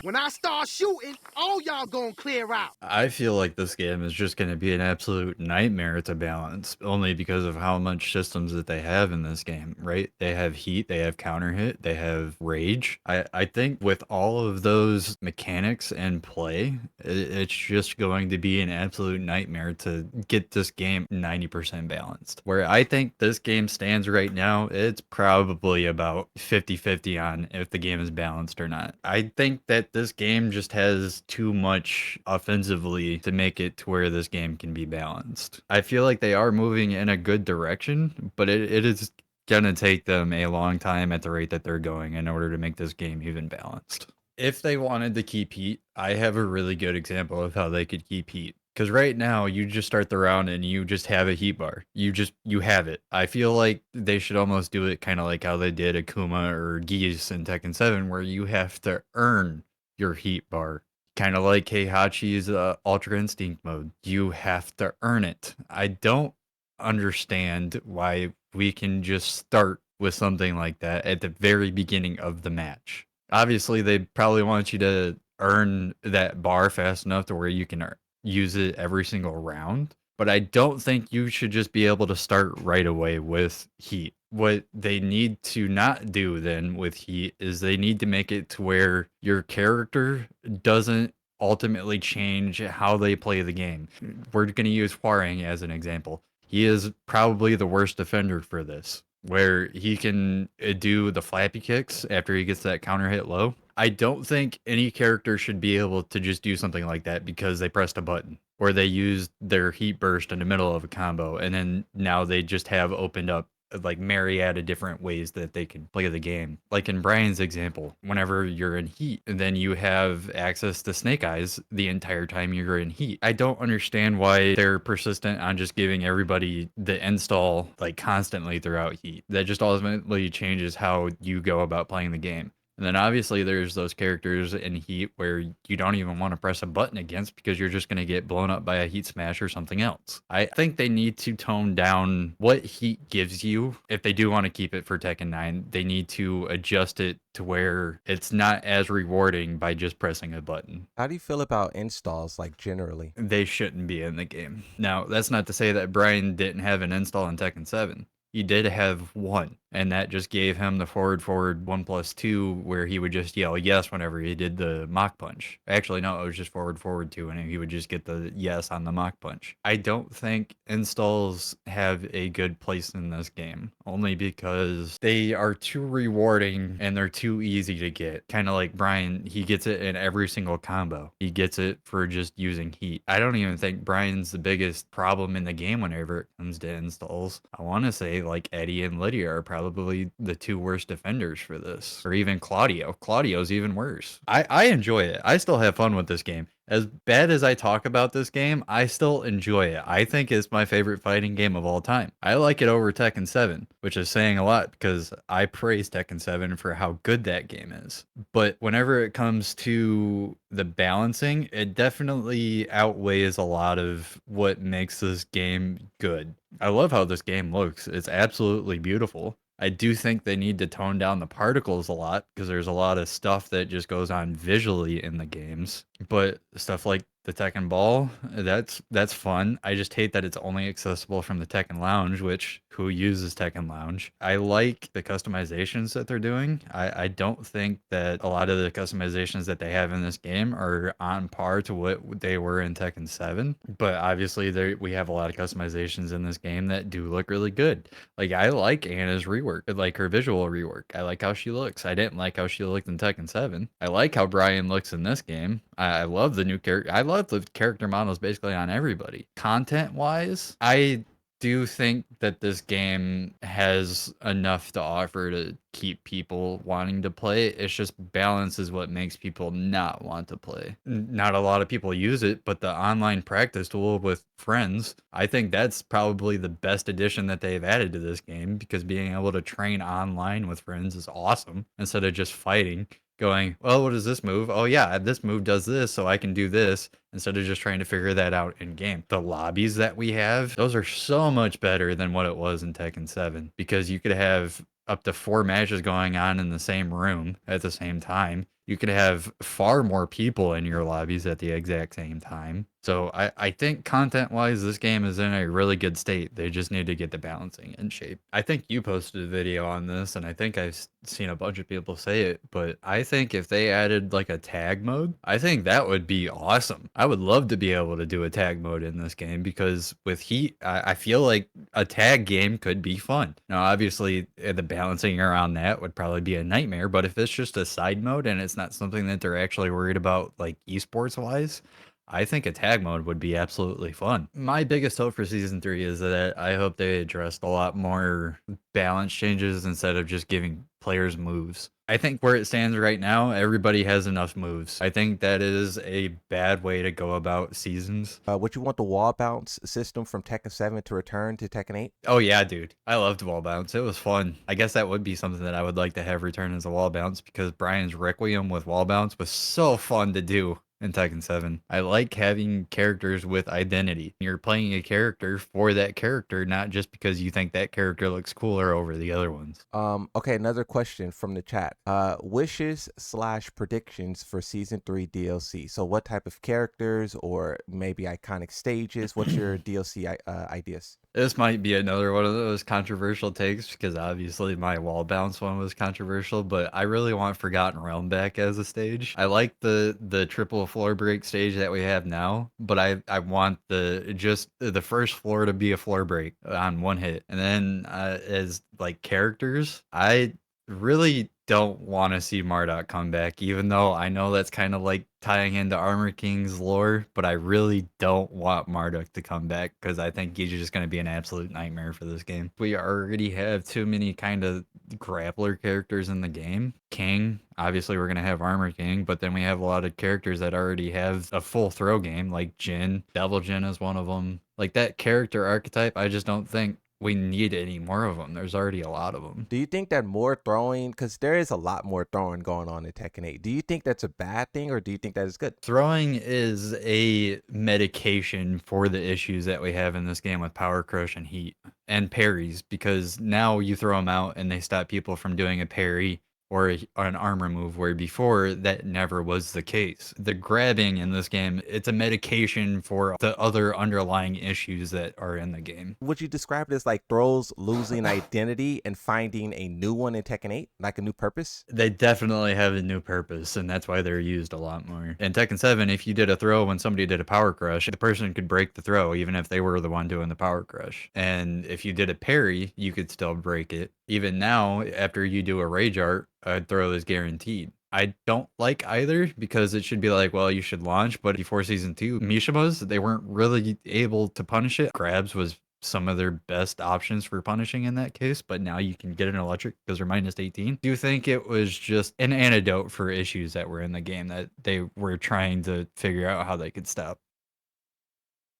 When I start shooting, all y'all gonna clear out. I feel like this game is just going to be an absolute nightmare to balance, only because of how much systems that they have in this game, right? They have heat, they have counter hit, they have rage. I think with all of those mechanics in play, it's just going to be an absolute nightmare to get this game 90% balanced. Where I think this game stands right now, it's probably about 50-50 on if the game is balanced or not. I think that this game just has too much offensively to make it to where this game can be balanced. I feel like they are moving in a good direction, but it is gonna take them a long time at the rate that they're going in order to make this game even balanced. If they wanted to keep heat, I have a really good example of how they could keep heat. Because right now, you just start the round and you just have a heat bar. You have it. I feel like they should almost do it kind of like how they did Akuma or Geese in Tekken 7, where you have to earn your heat bar. Kind of like Heihachi's Ultra Instinct mode. You have to earn it. I don't understand why we can just start with something like that at the very beginning of the match. Obviously, they probably want you to earn that bar fast enough to where you can use it every single round. But I don't think you should just be able to start right away with heat. What they need to not do then with heat is they need to make it to where your character doesn't ultimately change how they play the game. We're going to use Huarang as an example. He is probably the worst defender for this, where he can do the flappy kicks after he gets that counter hit low. I don't think any character should be able to just do something like that because they pressed a button or they used their heat burst in the middle of a combo and then now they just have opened up like myriad of different ways that they can play the game. Like in Brian's example, whenever you're in heat, then you have access to Snake Eyes the entire time you're in heat. I don't understand why they're persistent on just giving everybody the install like constantly throughout heat. That just ultimately changes how you go about playing the game. And then obviously there's those characters in heat where you don't even want to press a button against because you're just going to get blown up by a heat smash or something else. I think they need to tone down what heat gives you. If they do want to keep it for Tekken 9, they need to adjust it to where it's not as rewarding by just pressing a button. How do you feel about installs, like generally? They shouldn't be in the game. Now, that's not to say that Brian didn't have an install in Tekken 7. He did have one, and that just gave him the forward 1+2 where he would just yell yes whenever he did the mock punch. Actually, no, it was just forward 2, and he would just get the yes on the mock punch. I don't think installs have a good place in this game, only because they are too rewarding and they're too easy to get. Kind of like Brian, he gets it in every single combo. He gets it for just using heat. I don't even think Brian's the biggest problem in the game whenever it comes to installs. I want to say like Eddie and Lydia are probably the two worst defenders for this, or even Claudio. Claudio's even worse. I enjoy it. I still have fun with this game. As bad as I talk about this game, I still enjoy it. I think it's my favorite fighting game of all time. I like it over Tekken 7, which is saying a lot because I praise Tekken 7 for how good that game is. But whenever it comes to the balancing, it definitely outweighs a lot of what makes this game good. I love how this game looks. It's absolutely beautiful. I do think they need to tone down the particles a lot because there's a lot of stuff that just goes on visually in the games. But stuff like the Tekken Ball, that's fun. I just hate that it's only accessible from the Tekken Lounge, which who uses Tekken Lounge? I like the customizations that they're doing. I don't think that a lot of the customizations that they have in this game are on par to what they were in Tekken 7. But obviously we have a lot of customizations in this game that do look really good. Like I like Anna's rework, like her visual rework. I like how she looks. I didn't like how she looked in Tekken 7. I like how Brian looks in this game. I love the new character. I love the character models basically on everybody. Content wise, I do think that this game has enough to offer to keep people wanting to play. It's just balance is what makes people not want to play. Not a lot of people use it, but the online practice tool with friends, I think that's probably the best addition that they've added to this game because being able to train online with friends is awesome instead of just fighting. Going, well, what is this move? Oh yeah, this move does this, so I can do this instead of just trying to figure that out in game. The lobbies that we have, those are so much better than what it was in Tekken 7 because you could have up to 4 matches going on in the same room at the same time. You could have far more people in your lobbies at the exact same time. So I think content-wise, this game is in a really good state. They just need to get the balancing in shape. I think you posted a video on this, and I think I've seen a bunch of people say it, but I think if they added like a tag mode, I think that would be awesome. I would love to be able to do a tag mode in this game because with Heat, I feel like a tag game could be fun. Now, obviously, the balancing around that would probably be a nightmare, but if it's just a side mode and it's not something that they're actually worried about, like esports wise, I think a tag mode would be absolutely fun. My biggest hope for season 3 is that I hope they addressed a lot more balance changes instead of just giving players moves. I think where it stands right now, everybody has enough moves. I think that is a bad way to go about seasons. Would you want the wall bounce system from Tekken 7 to return to Tekken 8? Oh yeah, dude. I loved wall bounce. It was fun. I guess that would be something that I would like to have return as a wall bounce because Brian's Requiem with wall bounce was so fun to do in Tekken 7. I like having characters with identity. You're playing a character for that character, not just because you think that character looks cooler over the other ones. Okay, another question from the chat. Wishes/predictions for season 3 DLC. So what type of characters or maybe iconic stages? What's your DLC ideas? This might be another one of those controversial takes because obviously my wall bounce one was controversial, but I really want Forgotten Realm back as a stage. I like the triple floor break stage that we have now, but I want the first floor to be a floor break on one hit. And then as like characters, I really don't want to see Marduk come back, even though I know that's kind of like tying into Armor King's lore, but I really don't want Marduk to come back because I think he's just going to be an absolute nightmare for this game. We already have too many kind of grappler characters in the game. King, obviously we're going to have Armor King, but then we have a lot of characters that already have a full throw game, like Jin. Devil Jin is one of them. Like that character archetype, I just don't think we need any more of them. There's already a lot of them. Do you think that more throwing, because there is a lot more throwing going on in Tekken 8, do you think that's a bad thing or do you think that is good? Throwing is a medication for the issues that we have in this game with Power Crush and Heat and parries, because now you throw them out and they stop people from doing a parry or an armor move, where before that never was the case. The grabbing in this game, it's a medication for the other underlying issues that are in the game. Would you describe it as like throws losing identity and finding a new one in Tekken 8, like a new purpose? They definitely have a new purpose, and that's why they're used a lot more. In Tekken 7, if you did a throw when somebody did a power crush, the person could break the throw even if they were the one doing the power crush. And if you did a parry, you could still break it. Even now, after you do a rage art, a throw is guaranteed. I don't like either because it should be like, well, you should launch, but before season 2, Mishimas, they weren't really able to punish it. Grabs was some of their best options for punishing in that case, but now you can get an electric because they're minus 18. Do you think it was just an antidote for issues that were in the game that they were trying to figure out how they could stop?